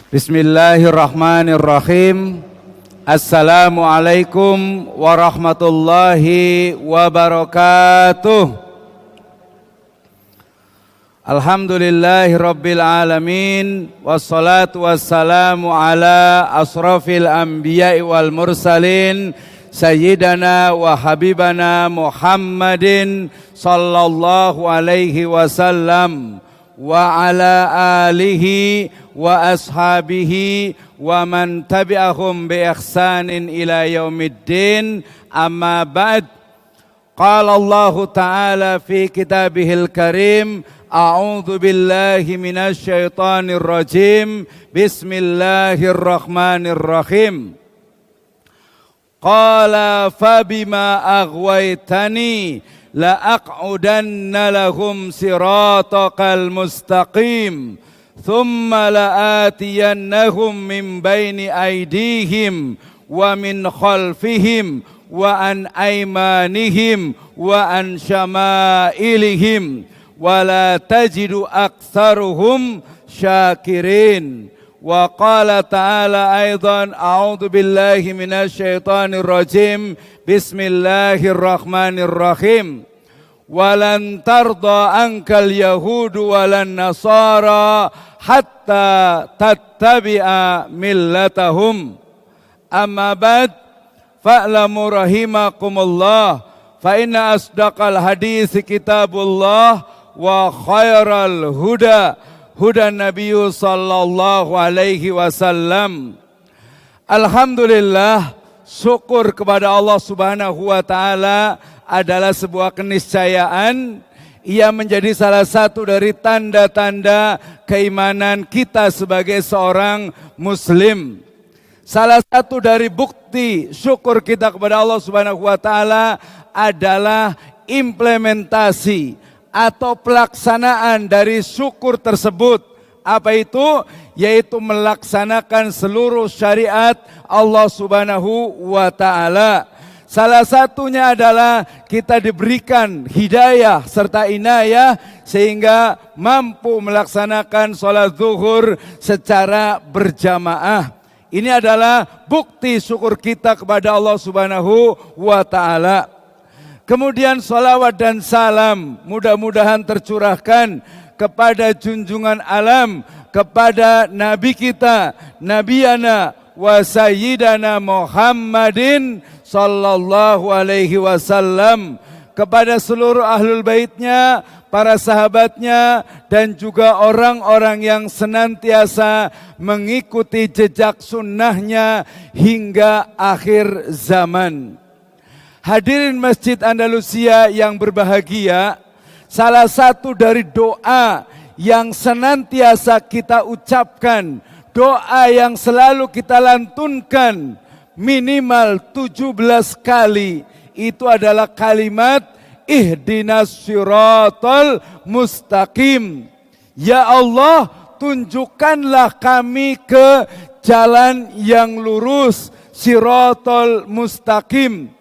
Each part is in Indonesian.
Bismillahirrahmanirrahim. Assalamualaikum warahmatullahi wabarakatuh. Alhamdulillahi rabbil alamin. Wassalatu wassalamu ala asrafil anbiya'i wal mursalin, Sayyidana wa habibana Muhammadin sallallahu alaihi wasallam wa ala alihi wa ashabihi wa man tabi'ahum bi ihsanin ila yaumiddin. Amma ba'd. Qala Allah Ta'ala fi kitabihil karim, a'udzu billahi minasy syaithanir rajim. Bismillahirrahmanirrahim. Qala fabima aghwaytani la aq'udanna lahum siratakal mustaqim thumma la'atiyannahum min baini aydihim wa min khalfihim wa an aymanihim wa an syama'ilihim wa la tajidu aktsaruhum syakirin. Wa qala ta'ala aidan, a'udzu billahi minasy syaithanir rajim. Bismillahirrahmanirrahim. Walan tarda ankal yahudu walan nasara hatta tattabi'a millatahum. Amma ba'd, fa'lamu rahimakumullah, fa inna asdaqal hadis kitabullah wa khairal huda huda Nabiyu sallallahu alaihi wasallam. Alhamdulillah, syukur kepada Allah Subhanahu wa taala adalah sebuah keniscayaan. Ia menjadi salah satu dari tanda-tanda keimanan kita sebagai seorang muslim. Salah satu dari bukti syukur kita kepada Allah Subhanahu wa taala adalah implementasi atau pelaksanaan dari syukur tersebut. Apa itu? Yaitu melaksanakan seluruh syariat Allah Subhanahu wa taala. Salah satunya adalah kita diberikan hidayah serta inayah sehingga mampu melaksanakan sholat zuhur secara berjamaah. Ini adalah bukti syukur kita kepada Allah Subhanahu wa taala. Kemudian salawat dan salam mudah-mudahan tercurahkan kepada junjungan alam, kepada Nabi kita, Nabiyana wa Sayyidana Muhammadin sallallahu alaihi wasallam, kepada seluruh ahlul baitnya, para sahabatnya, dan juga orang-orang yang senantiasa mengikuti jejak sunnahnya hingga akhir zaman. Hadirin Masjid Andalusia yang berbahagia, salah satu dari doa yang senantiasa kita ucapkan, doa yang selalu kita lantunkan minimal 17 kali, itu adalah kalimat ihdinas siratal mustaqim. Ya Allah, tunjukkanlah kami ke jalan yang lurus, siratal mustaqim.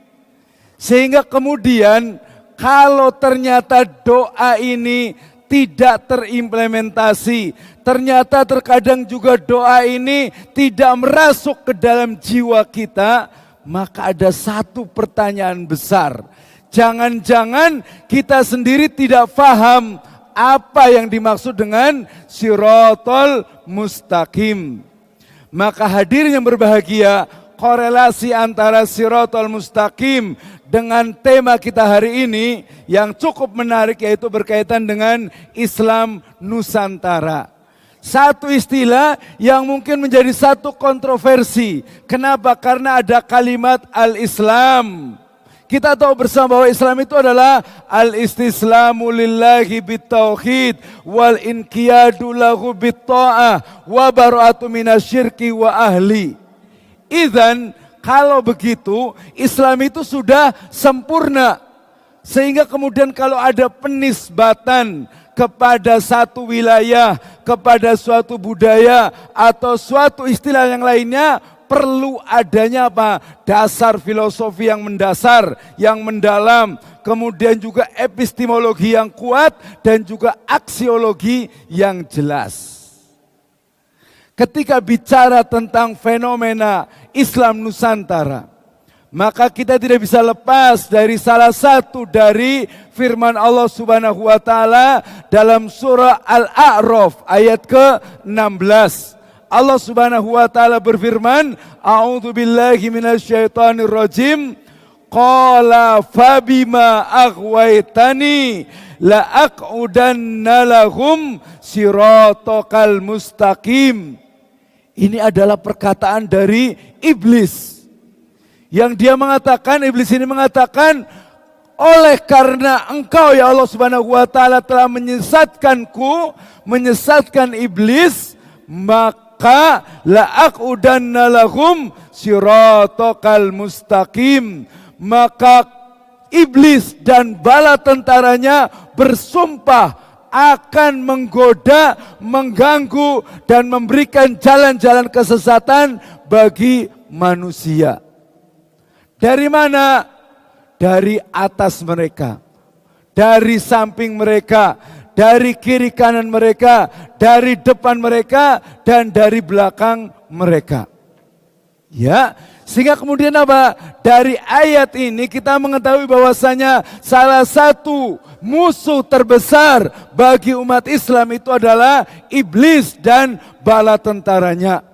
Sehingga kemudian kalau ternyata doa ini tidak terimplementasi, ternyata terkadang juga doa ini tidak merasuk ke dalam jiwa kita, maka ada satu pertanyaan besar. Jangan-jangan kita sendiri tidak paham apa yang dimaksud dengan siratal mustaqim. Maka hadirin yang berbahagia, korelasi antara siratal mustaqim dengan tema kita hari ini yang cukup menarik, yaitu berkaitan dengan Islam Nusantara. Satu istilah yang mungkin menjadi satu kontroversi. Kenapa? Karena ada kalimat al-Islam. Kita tahu bersama bahwa Islam itu adalah al-istislamu lillahi bitauhid wal inqiyadu lahu bitta'ah wa bara'atu minasyirki wa ahli. Idzan, kalau begitu Islam itu sudah sempurna. Sehingga kemudian kalau ada penisbatan kepada satu wilayah, kepada suatu budaya atau suatu istilah yang lainnya, perlu adanya apa? Dasar filosofi yang mendasar, yang mendalam, kemudian juga epistemologi yang kuat dan juga aksiologi yang jelas. ketika bicara tentang fenomena Islam Nusantara, maka kita tidak bisa lepas dari salah satu dari firman Allah Subhanahu wa taala dalam surah Al-A'raf ayat ke-16. Allah Subhanahu wa taala berfirman, A'udzubillahi minasyaitonir rajim. Qala fabima aghwaytani la aq'udanna lahum siratal mustaqim. Ini adalah perkataan dari iblis. Yang dia mengatakan, iblis ini mengatakan, oleh karena engkau ya Allah Subhanahu wa taala telah menyesatkanku, menyesatkan iblis, maka la'aqudanna lahum siratal mustaqim. Maka iblis dan bala tentaranya bersumpah akan menggoda, mengganggu dan memberikan jalan-jalan kesesatan bagi manusia. Dari mana? Dari atas mereka, dari samping mereka, dari kiri kanan mereka, dari depan mereka, dan dari belakang mereka. Ya, sehingga kemudian apa? Dari ayat ini kita mengetahui bahwasanya salah satu musuh terbesar bagi umat Islam itu adalah iblis dan bala tentaranya.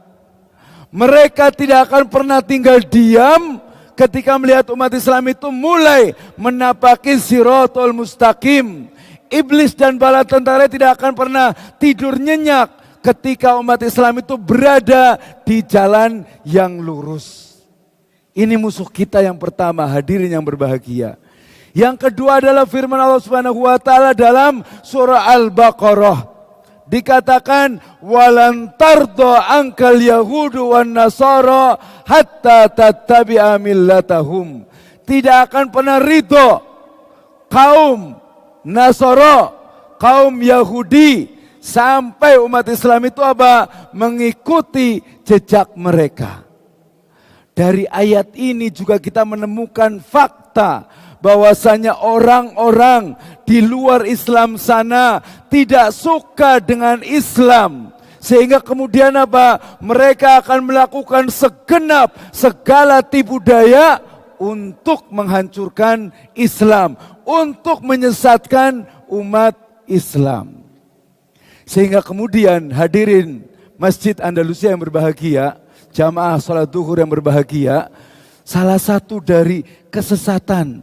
Mereka tidak akan pernah tinggal diam ketika melihat umat Islam itu mulai menapaki siratal mustaqim. Iblis dan bala tentara tidak akan pernah tidur nyenyak ketika umat Islam itu berada di jalan yang lurus. Ini musuh kita yang pertama, hadirin yang berbahagia. Yang kedua adalah firman Allah Subhanahu wa taala dalam surah Al-Baqarah. Dikatakan walan tardo angkal yahudu wan nasara hatta tattabi'a millatahum. Tidak akan pernah ridho kaum Nasara, kaum Yahudi, sampai umat Islam itu apa? Mengikuti jejak mereka. Dari ayat ini juga kita menemukan fakta bahwasanya orang-orang di luar Islam sana tidak suka dengan Islam. Sehingga kemudian apa? Mereka akan melakukan segenap segala tipu daya untuk menghancurkan Islam, untuk menyesatkan umat Islam. Sehingga kemudian hadirin Masjid Andalusia yang berbahagia, jamaah salat duhur yang berbahagia, salah satu dari kesesatan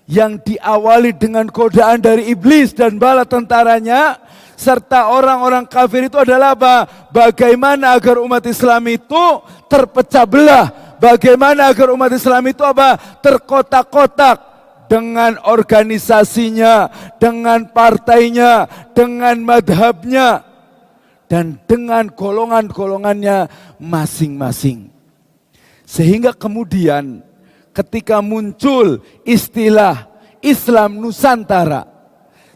yang diawali dengan godaan dari iblis dan bala tentaranya serta orang-orang kafir itu adalah apa? Bagaimana agar umat Islam itu terpecah belah, bagaimana agar umat Islam itu apa? Terkotak-kotak dengan organisasinya, dengan partainya, dengan madhabnya, dan dengan golongan-golongannya masing-masing. Sehingga kemudian ketika muncul istilah Islam Nusantara,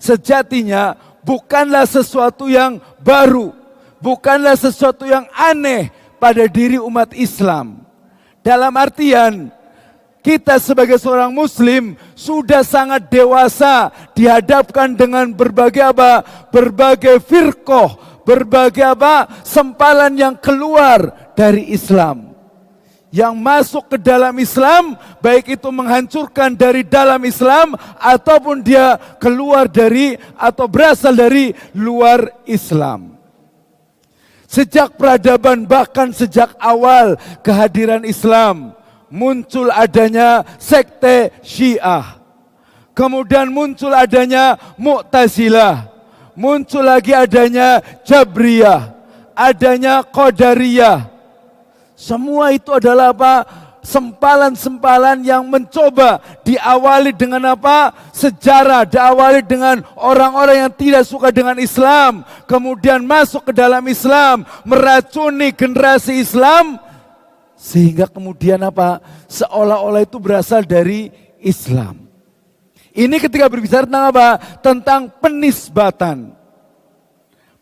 sejatinya bukanlah sesuatu yang baru, bukanlah sesuatu yang aneh pada diri umat Islam. Dalam artian, kita sebagai seorang muslim sudah sangat dewasa dihadapkan dengan berbagai apa? Berbagai firqah, berbagai apa? Sempalan yang keluar dari Islam. Yang masuk ke dalam Islam, baik itu menghancurkan dari dalam Islam ataupun dia keluar dari atau berasal dari luar Islam. Sejak peradaban, bahkan sejak awal kehadiran Islam, muncul adanya sekte Syiah. Kemudian muncul adanya Mu'tazilah. Muncul lagi adanya Jabriyah, adanya Qadariyah. Semua itu adalah apa? Sempalan-sempalan yang mencoba diawali dengan apa? Sejarah, diawali dengan orang-orang yang tidak suka dengan Islam, kemudian masuk ke dalam Islam, meracuni generasi Islam, sehingga kemudian apa? Seolah-olah itu berasal dari Islam. Ini ketika berbicara tentang apa? Tentang penisbatan.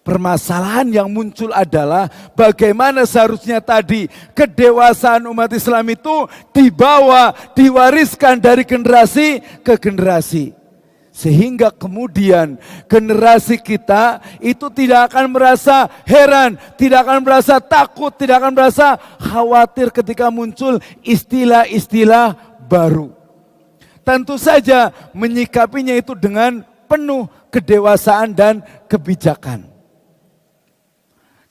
Permasalahan yang muncul adalah bagaimana seharusnya tadi kedewasaan umat Islam itu dibawa, diwariskan dari generasi ke generasi. Sehingga kemudian generasi kita itu tidak akan merasa heran, tidak akan merasa takut, tidak akan merasa khawatir ketika muncul istilah-istilah baru. Tentu saja menyikapinya itu dengan penuh kedewasaan dan kebijakan.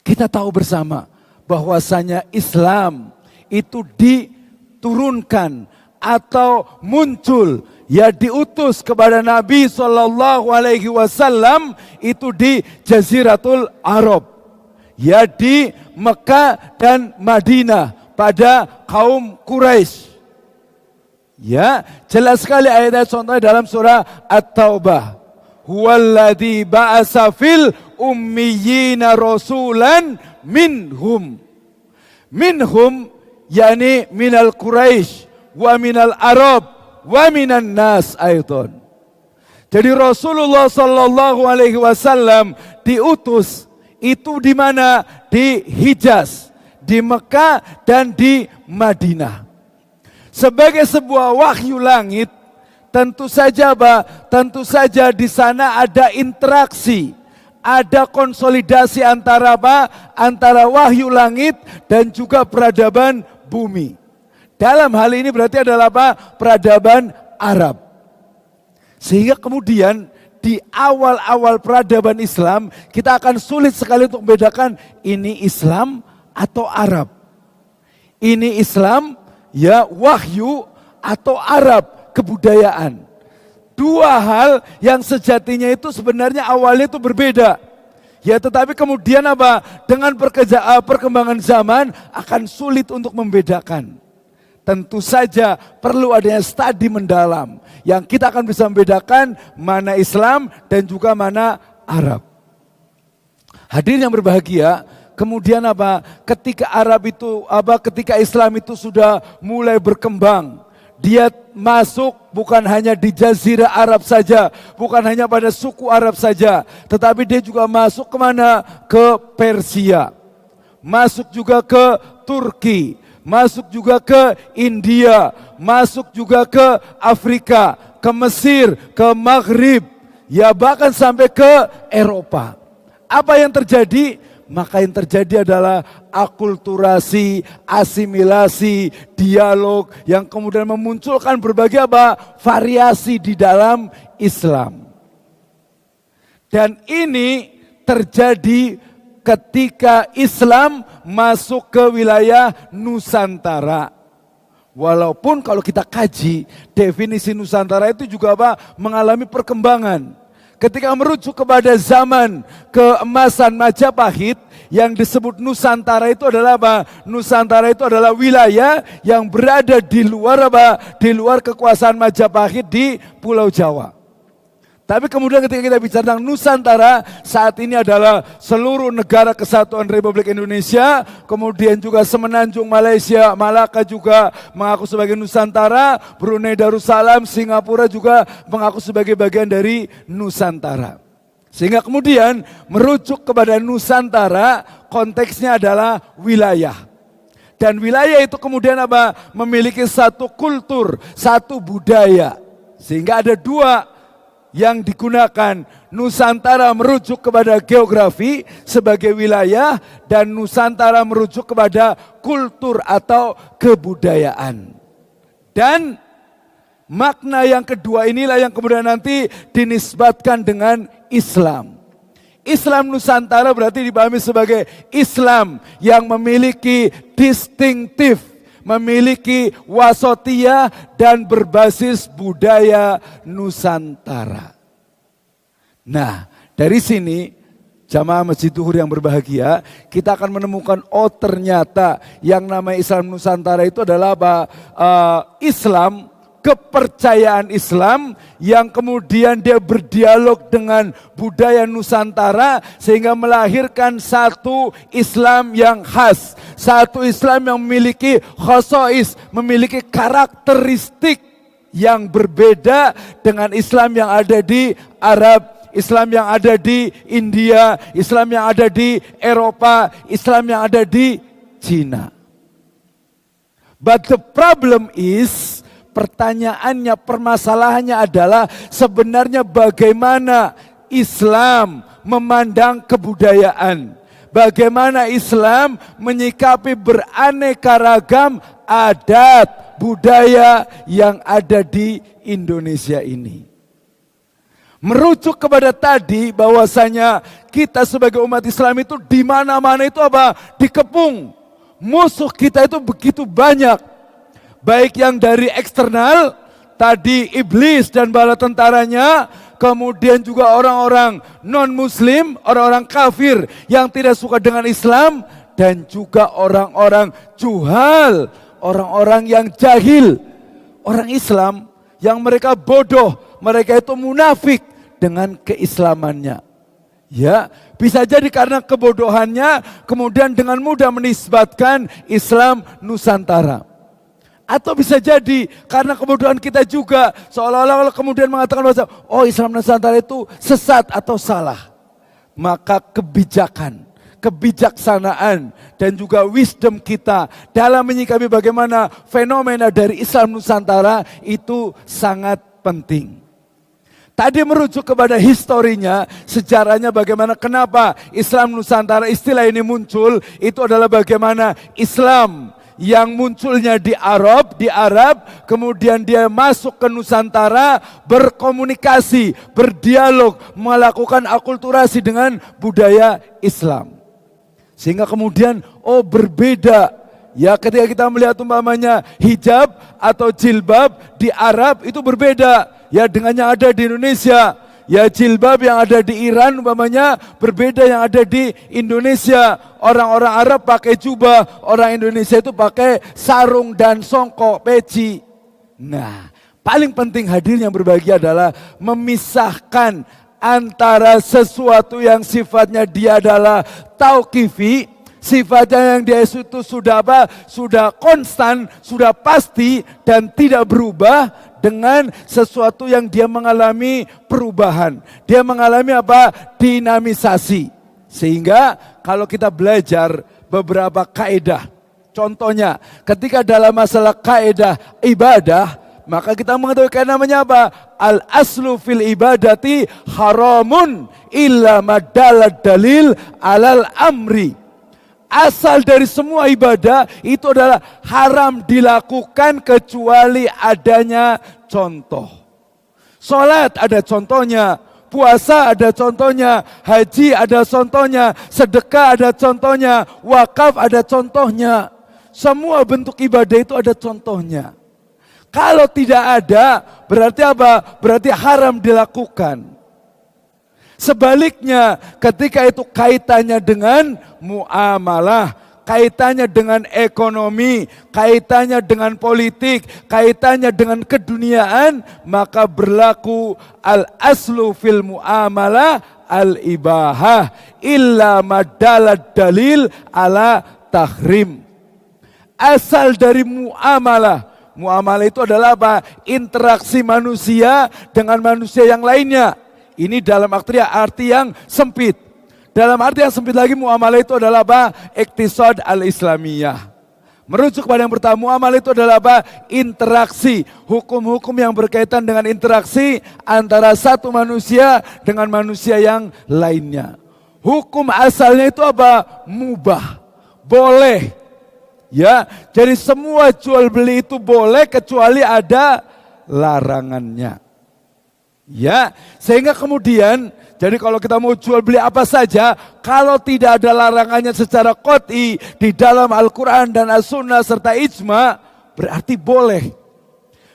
Kita tahu bersama bahwasanya Islam itu diturunkan atau muncul, ya diutus kepada Nabi SAW itu di Jaziratul Arab, ya di Mekah dan Madinah pada kaum Quraisy. Ya, jelas sekali ayat-ayat contohnya dalam surah At-Taubah. Huwallazi ba'asa fil ummiyina rasulan minhum. Minhum yani minal Quraisy wa minal Arab wa minan nas ayton. Jadi Rasulullah sallallahu alaihi wasallam diutus itu di mana? Di Hijaz, di Mekah dan di Madinah. Sebagai sebuah wahyu langit, tentu saja di sana ada interaksi, ada konsolidasi antara antara wahyu langit dan juga peradaban bumi. Dalam hal ini berarti adalah peradaban Arab. Sehingga kemudian di awal-awal peradaban Islam kita akan sulit sekali untuk membedakan ini Islam atau Arab. Ini Islam ya wahyu atau Arab kebudayaan. Dua hal yang sejatinya itu sebenarnya awalnya itu berbeda. Ya tetapi kemudian dengan perkembangan zaman akan sulit untuk membedakan. Tentu saja perlu adanya studi mendalam yang kita akan bisa membedakan mana Islam dan juga mana Arab. Hadirin yang berbahagia, kemudian ketika ketika Islam itu sudah mulai berkembang, dia masuk bukan hanya di Jazirah Arab saja, bukan hanya pada suku Arab saja, tetapi dia juga masuk kemana? Ke Persia, masuk juga ke Turki, masuk juga ke India, masuk juga ke Afrika, ke Mesir, ke Maghrib, ya bahkan sampai ke Eropa. Apa yang terjadi? Maka yang terjadi adalah akulturasi, asimilasi, dialog yang kemudian memunculkan berbagai variasi di dalam Islam. Dan ini terjadi ketika Islam masuk ke wilayah Nusantara. Walaupun kalau kita kaji definisi Nusantara itu juga mengalami perkembangan. Ketika merujuk kepada zaman keemasan Majapahit, yang disebut Nusantara itu adalah Nusantara itu adalah wilayah yang berada di luar di luar kekuasaan Majapahit di Pulau Jawa. Tapi kemudian ketika kita bicara tentang Nusantara, saat ini adalah seluruh negara kesatuan Republik Indonesia, kemudian juga Semenanjung Malaysia, Malaka juga mengaku sebagai Nusantara, Brunei Darussalam, Singapura juga mengaku sebagai bagian dari Nusantara. Sehingga kemudian merujuk kepada Nusantara, konteksnya adalah wilayah. Dan wilayah itu kemudian memiliki satu kultur, satu budaya. Sehingga ada dua yang digunakan. Nusantara merujuk kepada geografi sebagai wilayah dan Nusantara merujuk kepada kultur atau kebudayaan. Dan makna yang kedua inilah yang kemudian nanti dinisbatkan dengan Islam. Islam Nusantara berarti dipahami sebagai Islam yang memiliki distinktif, memiliki wasatiyah dan berbasis budaya Nusantara. Nah, dari sini jamaah Masjid Zuhur yang berbahagia, kita akan menemukan ternyata yang namanya Islam Nusantara itu adalah Islam, kepercayaan Islam yang kemudian dia berdialog dengan budaya Nusantara sehingga melahirkan satu Islam yang khas, satu Islam yang memiliki khosois, memiliki karakteristik yang berbeda dengan Islam yang ada di Arab, Islam yang ada di India, Islam yang ada di Eropa, Islam yang ada di Cina. But the problem is pertanyaannya, permasalahannya adalah sebenarnya bagaimana Islam memandang kebudayaan. Bagaimana Islam menyikapi beraneka ragam adat budaya yang ada di Indonesia ini. Merujuk kepada tadi bahwasanya kita sebagai umat Islam itu di mana-mana itu apa? Dikepung. Musuh kita itu begitu banyak. Baik yang dari eksternal, tadi iblis dan bala tentaranya, kemudian juga orang-orang non-muslim, orang-orang kafir yang tidak suka dengan Islam, dan juga orang-orang juhal, orang-orang yang jahil. Orang Islam yang mereka bodoh, mereka itu munafik dengan keislamannya. Ya, bisa jadi karena kebodohannya kemudian dengan mudah menisbatkan Islam Nusantara. Atau bisa jadi karena kebodohan kita juga seolah-olah kemudian mengatakan bahwa oh Islam Nusantara itu sesat atau salah. Maka kebijaksanaan dan juga wisdom kita dalam menyikapi bagaimana fenomena dari Islam Nusantara itu sangat penting. Tadi merujuk kepada historinya, sejarahnya bagaimana kenapa Islam Nusantara istilah ini muncul, itu adalah bagaimana Islam yang munculnya di Arab, kemudian dia masuk ke Nusantara, berkomunikasi, berdialog, melakukan akulturasi dengan budaya Islam. Sehingga kemudian, oh berbeda. Ya ketika kita melihat umpamanya hijab atau jilbab di Arab itu berbeda. Ya dengan yang ada di Indonesia. Ya jilbab yang ada di Iran umpamanya berbeda yang ada di Indonesia. Orang-orang Arab pakai jubah, orang Indonesia itu pakai sarung dan songkok, peci. Nah, paling penting hadir yang berbahagia adalah memisahkan antara sesuatu yang sifatnya dia adalah tauqifi, sifatnya yang dia itu sudah apa? Sudah konstan, sudah pasti dan tidak berubah, dengan sesuatu yang dia mengalami perubahan. Dia mengalami apa? Dinamisasi. Sehingga kalau kita belajar beberapa kaidah, contohnya ketika dalam masalah kaidah ibadah, maka kita mengetahui namanya apa? Al aslu fil ibadati haramun illa madalad dalil alal amri. Asal dari semua ibadah itu adalah haram dilakukan kecuali adanya contoh. Salat ada contohnya, puasa ada contohnya, haji ada contohnya, sedekah ada contohnya, wakaf ada contohnya. Semua bentuk ibadah itu ada contohnya. Kalau tidak ada, berarti apa? Berarti haram dilakukan. Sebaliknya, ketika itu kaitannya dengan muamalah, kaitannya dengan ekonomi, kaitannya dengan politik, kaitannya dengan keduniaan, maka berlaku al-aslu fil muamalah al-ibahah illa madalad dalil ala tahrim. Asal dari muamalah itu adalah apa? Interaksi manusia dengan manusia yang lainnya. Ini dalam arti yang sempit. Dalam arti yang sempit lagi muamalah itu adalah apa? Iqtisad al-Islamiyah. Merujuk pada yang pertama, muamalah itu adalah apa? Interaksi. Hukum-hukum yang berkaitan dengan interaksi antara satu manusia dengan manusia yang lainnya. Hukum asalnya itu apa? Mubah. Boleh. Ya, jadi semua jual beli itu boleh kecuali ada larangannya. Ya, sehingga kemudian, jadi kalau kita mau jual beli apa saja, kalau tidak ada larangannya secara qat'i di dalam Al-Quran dan As-Sunnah serta ijma, berarti boleh.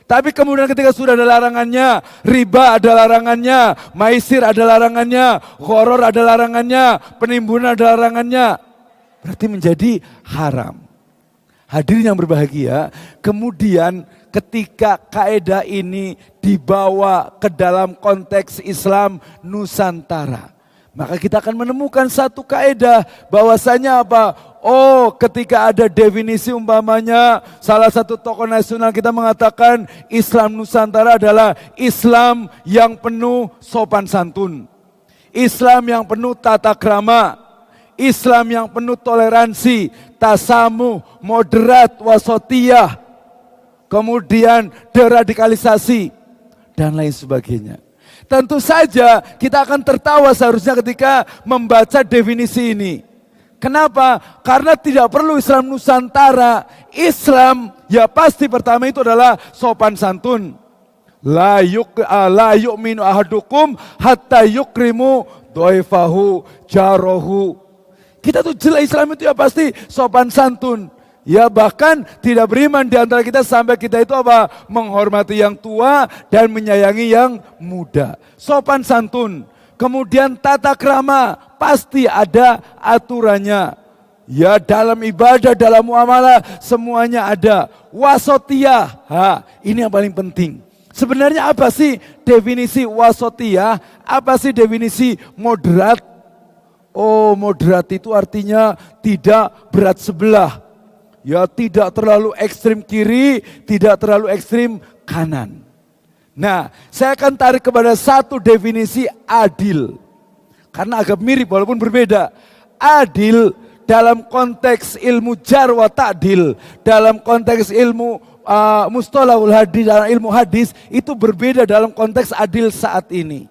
Tapi kemudian ketika sudah ada larangannya, riba ada larangannya, maisir ada larangannya, gharar ada larangannya, penimbunan ada larangannya, berarti menjadi haram. Hadirin yang berbahagia, kemudian ketika kaidah ini dibawa ke dalam konteks Islam Nusantara, maka kita akan menemukan satu kaidah bahwasanya apa? Oh, ketika ada definisi umpamanya salah satu tokoh nasional kita mengatakan Islam Nusantara adalah Islam yang penuh sopan santun, Islam yang penuh tata krama, Islam yang penuh toleransi, tasamuh, moderat, wasatiyah. kemudian deradikalisasi, dan lain sebagainya. Tentu saja kita akan tertawa seharusnya ketika membaca definisi ini. Kenapa? Karena tidak perlu Islam Nusantara. Islam ya pasti pertama itu adalah sopan santun. La yu'minu ahadukum hatta yukrimu doifahu jarohu. Kita tuh jelas Islam itu ya pasti sopan santun. Ya bahkan tidak beriman di antara kita sampai kita itu apa? Menghormati yang tua dan menyayangi yang muda. Sopan santun. Kemudian tata krama pasti ada aturannya. Ya dalam ibadah, dalam muamalah semuanya ada. Wasotiyah, ini yang paling penting. Sebenarnya apa sih definisi wasotiyah? Apa sih definisi moderat? Oh, moderat itu artinya tidak berat sebelah. Ya tidak terlalu ekstrim kiri, tidak terlalu ekstrim kanan. Nah, saya akan tarik kepada satu definisi adil. Karena agak mirip walaupun berbeda. Adil dalam konteks ilmu jar wa ta'dil, dalam konteks ilmu mustalahul hadis, dalam ilmu hadis, itu berbeda dalam konteks adil saat ini.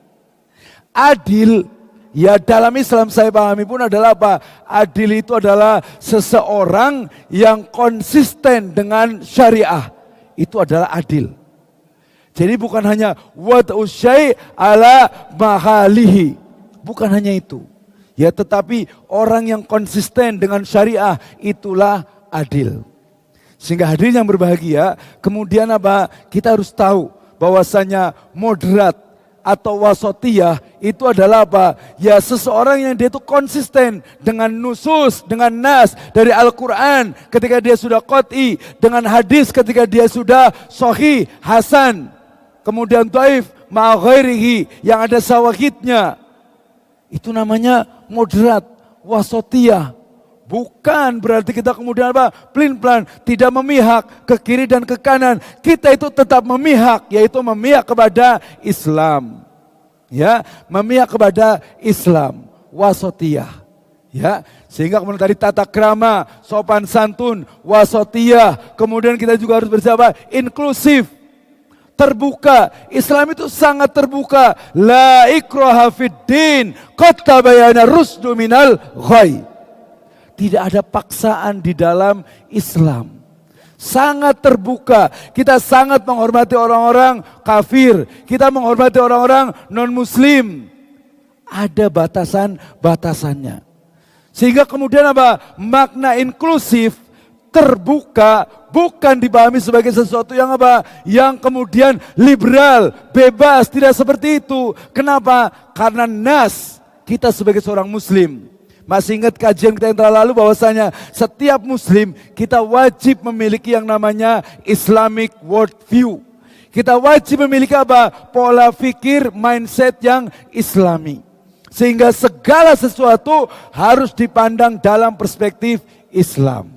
Adil, ya dalam Islam saya pahami pun adalah apa? Adil itu adalah seseorang yang konsisten dengan syariah. Itu adalah adil. Jadi bukan hanya wad'u syai' ala mahalihi. Bukan hanya itu. Ya tetapi orang yang konsisten dengan syariah itulah adil. Sehingga hadirin yang berbahagia, kemudian apa? Kita harus tahu bahwasanya moderat atau wasotiyah itu adalah apa? Ya seseorang yang dia itu konsisten dengan nusus, dengan nas dari Al-Quran ketika dia sudah qat'i, dengan hadis ketika dia sudah sahih, hasan, kemudian dhaif, ma'aghairihi yang ada sawahidnya. Itu namanya moderat, wasotiyah. Bukan berarti kita kemudian apa? Pelin-pelan, tidak memihak ke kiri dan ke kanan. Kita itu tetap memihak, yaitu memihak kepada Islam. Ya, memihak kepada Islam, wasotiyah. Ya, sehingga kemudian tadi tata krama, sopan santun, wasotiyah. Kemudian kita juga harus bersama inklusif, terbuka. Islam itu sangat terbuka. La ikraha fiddin, qad tabayyana rusdu minal ghai. Tidak ada paksaan di dalam Islam. Sangat terbuka. Kita sangat menghormati orang-orang kafir. Kita menghormati orang-orang non-muslim. Ada batasan-batasannya. Sehingga kemudian apa? Makna inklusif, terbuka, bukan dipahami sebagai sesuatu yang apa? Yang kemudian liberal, bebas, tidak seperti itu. Kenapa? Karena nas, kita sebagai seorang muslim. Masih ingat kajian kita yang telah lalu bahwasanya setiap muslim kita wajib memiliki yang namanya Islamic worldview. Kita wajib memiliki apa? Pola pikir, mindset yang islami. Sehingga segala sesuatu harus dipandang dalam perspektif Islam.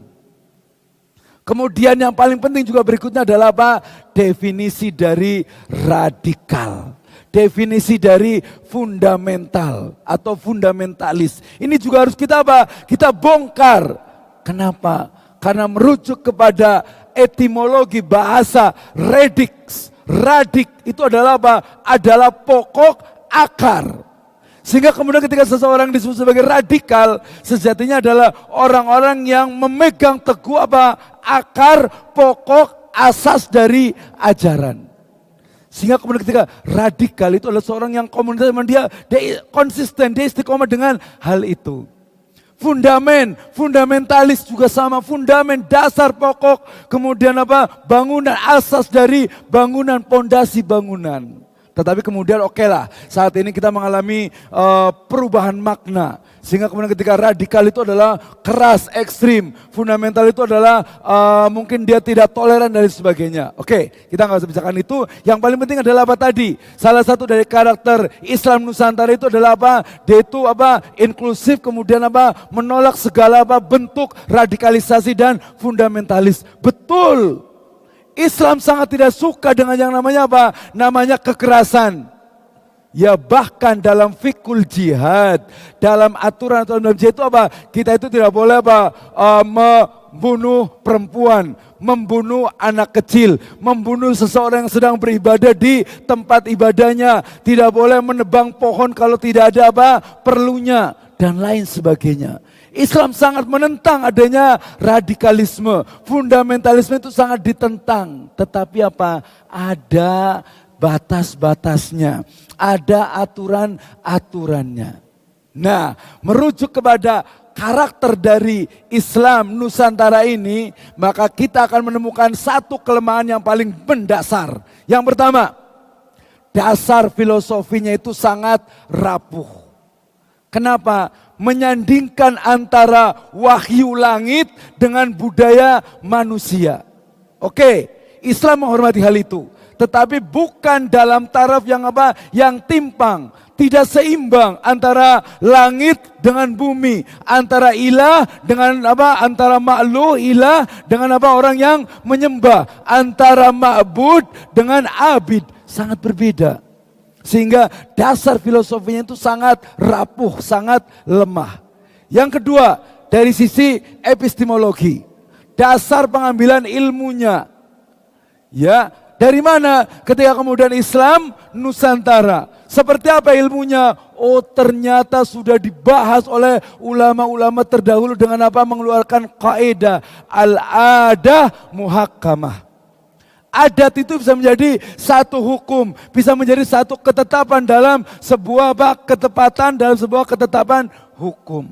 Kemudian yang paling penting juga berikutnya adalah apa? Definisi dari radikal. Definisi dari fundamental atau fundamentalis. Ini juga harus kita apa? Kita bongkar. Kenapa? Karena merujuk kepada etimologi bahasa radix. Radik itu adalah apa? Adalah pokok akar. Sehingga kemudian ketika seseorang disebut sebagai radikal, sejatinya adalah orang-orang yang memegang teguh apa? Akar, pokok, asas dari ajaran. Sehingga kemudian ketika radikal itu adalah seorang yang komunitas, dia konsisten, dia istiqomah dengan hal itu. Fundamentalis juga sama, fundamen, dasar pokok, kemudian apa? Bangunan, asas dari bangunan, pondasi bangunan. Tetapi kemudian oke lah, saat ini kita mengalami perubahan makna. Sehingga kemudian ketika radikal itu adalah keras, ekstrim. Fundamental itu adalah mungkin dia tidak toleran dan sebagainya. Oke, kita nggak usah bicarakan itu. Yang paling penting adalah apa tadi? Salah satu dari karakter Islam Nusantara itu adalah apa? Dia itu apa? Inklusif, kemudian apa? Menolak segala apa? Bentuk radikalisasi dan fundamentalis. Betul. Islam sangat tidak suka dengan yang namanya apa? Namanya kekerasan. Ya bahkan dalam fikul jihad, dalam aturan dalam jihad itu apa? Kita itu tidak boleh apa? membunuh perempuan, membunuh anak kecil, membunuh seseorang yang sedang beribadah di tempat ibadahnya, tidak boleh menebang pohon kalau tidak ada apa perlunya, dan lain sebagainya. Islam sangat menentang adanya radikalisme, fundamentalisme itu sangat ditentang. Tetapi apa? Ada batas-batasnya, ada aturan-aturannya. Nah, merujuk kepada karakter dari Islam Nusantara ini, maka kita akan menemukan satu kelemahan yang paling mendasar. Yang pertama, dasar filosofinya itu sangat rapuh. Kenapa? Menyandingkan antara wahyu langit dengan budaya manusia. Oke, Islam menghormati hal itu, tetapi bukan dalam taraf yang apa? Yang timpang, tidak seimbang antara langit dengan bumi, antara ilah dengan apa? Antara makhluk ilah dengan apa? Orang yang menyembah, antara ma'bud dengan abid, sangat berbeda. Sehingga dasar filosofinya itu sangat rapuh, sangat lemah. Yang kedua, dari sisi epistemologi, dasar pengambilan ilmunya. Ya, dari mana ketika kemudian Islam Nusantara? Seperti apa ilmunya? Oh, ternyata sudah dibahas oleh ulama-ulama terdahulu dengan apa? Mengeluarkan kaidah al-adah muhakkamah. Adat itu bisa menjadi satu hukum, bisa menjadi satu ketetapan dalam sebuah ketepatan, dalam sebuah ketetapan hukum.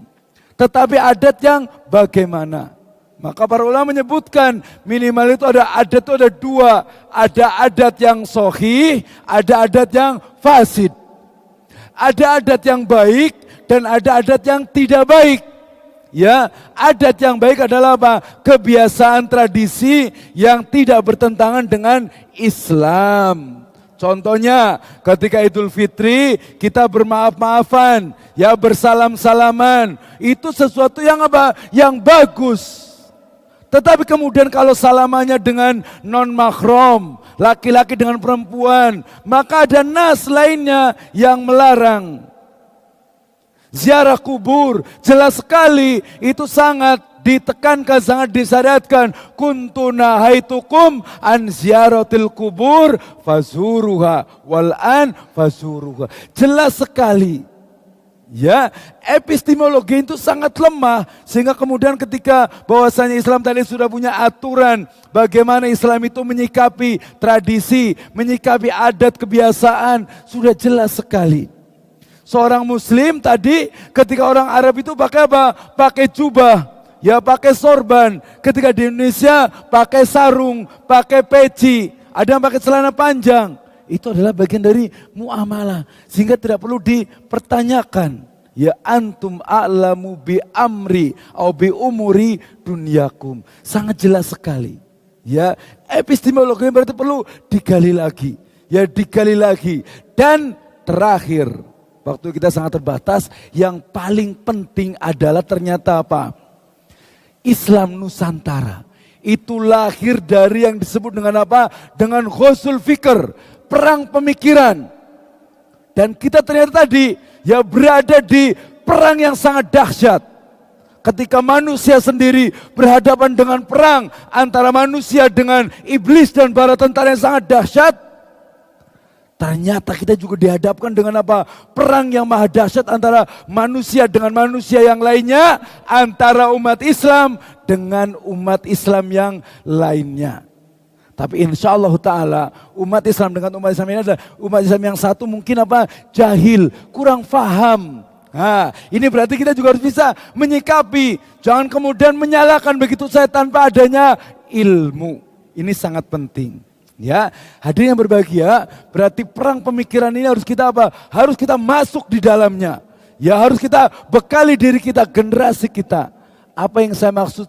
Tetapi adat yang bagaimana? Maka para ulama menyebutkan minimal itu ada adat itu ada dua. Ada adat yang sahih, ada adat yang fasid. Ada adat yang baik dan ada adat yang tidak baik. Ya, adat yang baik adalah apa? Kebiasaan tradisi yang tidak bertentangan dengan Islam. Contohnya ketika Idul Fitri kita bermaaf-maafan, ya bersalam-salaman. Itu sesuatu yang apa? Yang bagus. Tetapi kemudian kalau salamannya dengan non-mahram, laki-laki dengan perempuan, maka ada nas lainnya yang melarang. Ziarah kubur, jelas sekali itu sangat ditekankan, sangat disyariatkan. Kuntu nahaitukum an ziaratil kubur fazuruha wal an fazuruha. Jelas sekali. Ya, epistemologi itu sangat lemah sehingga kemudian ketika bahwasanya Islam tadi sudah punya aturan bagaimana Islam itu menyikapi tradisi, menyikapi adat kebiasaan, sudah jelas sekali. Seorang muslim tadi ketika orang Arab itu pakai apa? Pakai jubah, ya pakai sorban. Ketika di Indonesia pakai sarung, pakai peci, ada yang pakai celana panjang. Itu adalah bagian dari muamalah. Sehingga tidak perlu dipertanyakan. Ya antum a'lamu bi amri au bi umuri dunyakum. Sangat jelas sekali. Ya, epistemologi berarti perlu digali lagi. Ya, digali lagi. Dan terakhir, waktu kita sangat terbatas, yang paling penting adalah ternyata apa? Islam Nusantara itu lahir dari yang disebut dengan apa? Dengan ghazul fikr, perang pemikiran. Dan kita ternyata tadi ya berada di perang yang sangat dahsyat. Ketika manusia sendiri berhadapan dengan perang antara manusia dengan iblis dan para tentara yang sangat dahsyat, ternyata kita juga dihadapkan dengan apa? Perang yang maha dahsyat antara manusia dengan manusia yang lainnya, antara umat Islam dengan umat Islam yang lainnya. Tapi insya Allah ta'ala umat Islam dengan umat Islam ini adalah umat Islam yang satu mungkin apa? Jahil, kurang faham. Nah, ini berarti kita juga harus bisa menyikapi. Jangan kemudian menyalahkan begitu saja tanpa adanya ilmu. Ini sangat penting. Ya, hadirin yang berbahagia, berarti perang pemikiran ini harus kita apa? Harus kita masuk di dalamnya. Ya, harus kita bekali diri kita, generasi kita. Apa yang saya maksud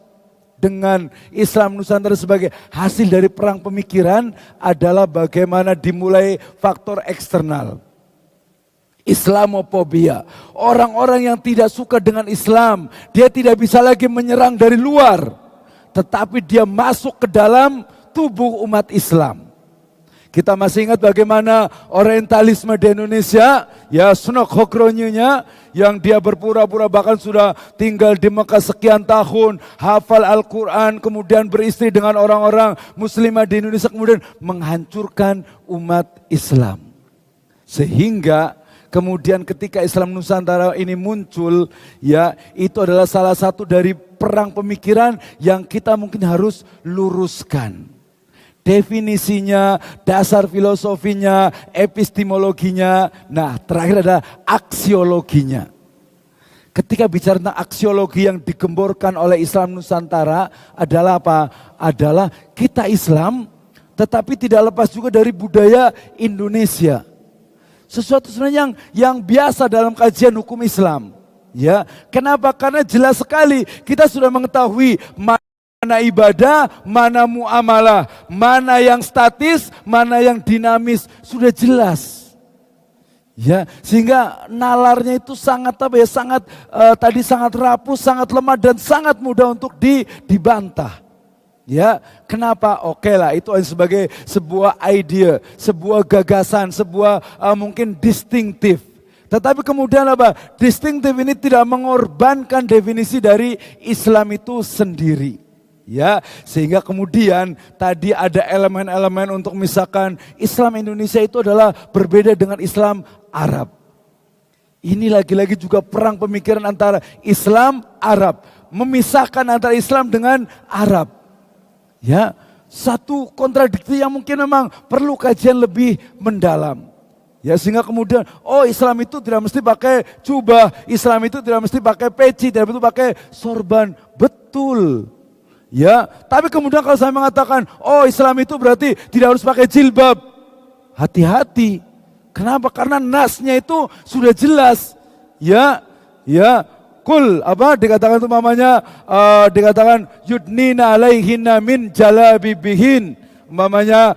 dengan Islam Nusantara sebagai hasil dari perang pemikiran adalah bagaimana dimulai faktor eksternal. Islamofobia. Orang-orang yang tidak suka dengan Islam, dia tidak bisa lagi menyerang dari luar, tetapi dia masuk ke dalam tubuh umat Islam. Kita masih ingat bagaimana orientalisme di Indonesia, ya Sunok Hokronyonya, yang dia berpura-pura bahkan sudah tinggal di Mekah sekian tahun, hafal Al-Quran, kemudian beristri dengan orang-orang muslimah di Indonesia, kemudian menghancurkan umat Islam. Sehingga kemudian ketika Islam Nusantara ini muncul, ya itu adalah salah satu dari perang pemikiran yang kita mungkin harus luruskan. Definisinya, dasar filosofinya, epistemologinya, nah terakhir ada aksiologinya. Ketika bicara tentang aksiologi yang digemborkan oleh Islam Nusantara adalah apa? Adalah kita Islam tetapi tidak lepas juga dari budaya Indonesia. Sesuatu sebenarnya yang biasa dalam kajian hukum Islam. Ya, kenapa? Karena jelas sekali kita sudah mengetahui mana ibadah, mana muamalah, mana yang statis, mana yang dinamis, sudah jelas. Ya, sehingga nalarnya itu sangat sangat rapuh, sangat lemah dan sangat mudah untuk dibantah. Ya, kenapa? Oke lah, itu sebagai sebuah ide, sebuah gagasan, sebuah mungkin distinktif. Tetapi kemudian apa? Distinktif ini tidak mengorbankan definisi dari Islam itu sendiri. Ya, sehingga kemudian tadi ada elemen-elemen untuk misalkan Islam Indonesia itu adalah berbeda dengan Islam Arab. Ini lagi-lagi juga perang pemikiran antara Islam Arab, memisahkan antara Islam dengan Arab. Ya, satu kontradiksi yang mungkin memang perlu kajian lebih mendalam. Ya, sehingga kemudian Islam itu tidak mesti pakai jubah, Islam itu tidak mesti pakai peci, tidak mesti pakai sorban. Betul. Ya, tapi kemudian kalau saya mengatakan, Islam itu berarti tidak harus pakai jilbab. Hati-hati. Kenapa? Karena nasnya itu sudah jelas. Ya, dikatakan itu mamanya, dikatakan yudnina alaihinna min jalabibihin. Mamanya,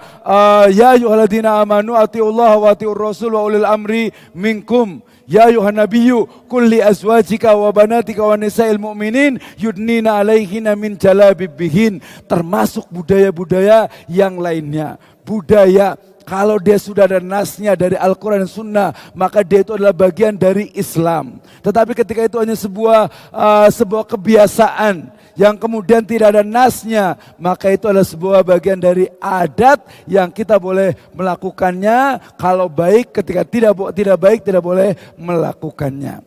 ya ayyuhalladzina amanu atiullaha wa atiur rasul wa ulil amri minkum. Ya ayuhan nabiyyu kulli azwajika wa banatika wa nisa'il mu'minin yudnina alaihinna min jalabibihin. Termasuk budaya-budaya yang lainnya. Budaya, kalau dia sudah ada nasnya dari Al-Quran dan Sunnah, maka dia itu adalah bagian dari Islam. Tetapi ketika itu hanya sebuah kebiasaan yang kemudian tidak ada nasnya, maka itu adalah sebuah bagian dari adat yang kita boleh melakukannya. Kalau baik, ketika tidak baik tidak boleh melakukannya.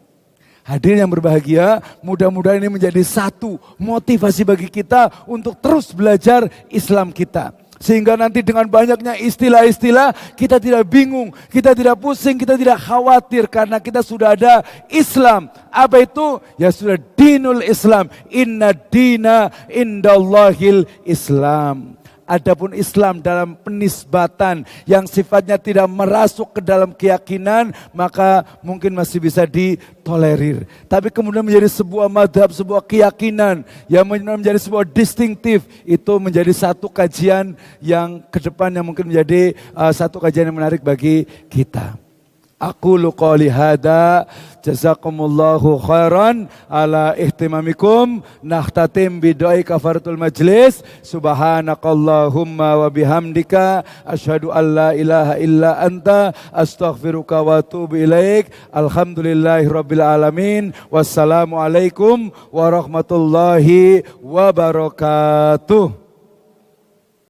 Hadirin yang berbahagia, mudah-mudahan ini menjadi satu motivasi bagi kita untuk terus belajar Islam kita. Sehingga nanti dengan banyaknya istilah-istilah kita tidak bingung, kita tidak pusing, kita tidak khawatir karena kita sudah ada Islam. Apa itu? Ya sudah dinul Islam. Inna dina indallahil Islam. Adapun Islam dalam penisbatan yang sifatnya tidak merasuk ke dalam keyakinan, maka mungkin masih bisa ditolerir. Tapi kemudian menjadi sebuah madhab, sebuah keyakinan yang menjadi sebuah distinktif, itu menjadi satu kajian yang ke depan yang mungkin menjadi satu kajian yang menarik bagi kita. Aku qouli hada, jazakumullahu khairan ala ihtimamikum. Nakhtatim bidoi kafaratul majlis. Subhanakallahumma wa bihamdika asyhadu an la ilaha illa anta astaghfiruka wa atubu ilaik. Alhamdulillahirabbil alamin. Wassalamualaikum warahmatullahi wabarakatuh.